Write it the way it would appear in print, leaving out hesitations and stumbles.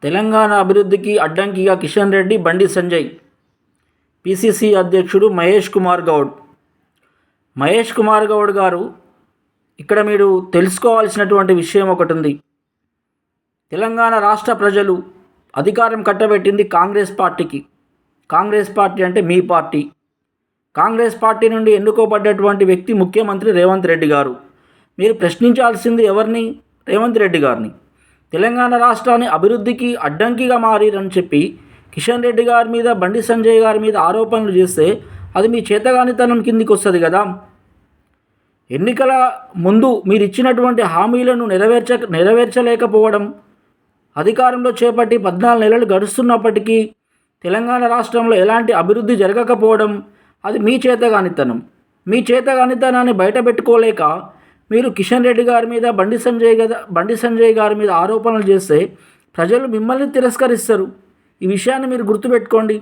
తెలంగాణ అభివృద్ధికి అడ్డంకిగా కిషన్ రెడ్డి, బండి సంజయ్. పిసిసి అధ్యక్షుడు మహేష్ కుమార్ గౌడ్. మహేష్ కుమార్ గౌడ్ గారు, ఇక్కడ మీరు తెలుసుకోవాల్సినటువంటి విషయం ఒకటి ఉంది. తెలంగాణ రాష్ట్ర ప్రజలు అధికారం కట్టబెట్టింది కాంగ్రెస్ పార్టీకి. కాంగ్రెస్ పార్టీ అంటే మీ పార్టీ. కాంగ్రెస్ పార్టీ నుండి ఎన్నుకోబడ్డటువంటి వ్యక్తి ముఖ్యమంత్రి రేవంత్ రెడ్డి గారు. మీరు ప్రశ్నించాల్సింది ఎవరిని? రేవంత్ రెడ్డి గారిని. తెలంగాణ రాష్ట్రాన్ని అభివృద్ధికి అడ్డంకిగా మారిరని చెప్పి కిషన్ రెడ్డి గారి మీద, బండి సంజయ్ గారి మీద ఆరోపణలు చేస్తే అది మీ చేతగానితనం కిందికి వస్తుంది కదా. ఎన్నికల ముందు మీరు ఇచ్చినటువంటి హామీలను నెరవేర్చలేకపోవడం, అధికారంలో చేపట్టి 14 నెలలు గడుస్తున్నప్పటికీ తెలంగాణ రాష్ట్రంలో ఎలాంటి అభివృద్ధి జరగకపోవడం అది మీ చేతగానితనం. మీ చేతగానితనాన్ని బయటపెట్టుకోలేక మీరు కిషన్ రెడ్డి గారి మీద, బండి సంజయ్ గారి మీద ఆరోపణలు చేస్తే ప్రజలు మిమ్మల్ని తిరస్కరిస్తారు. ఈ విషయాన్ని మీరు గుర్తుపెట్టుకోండి.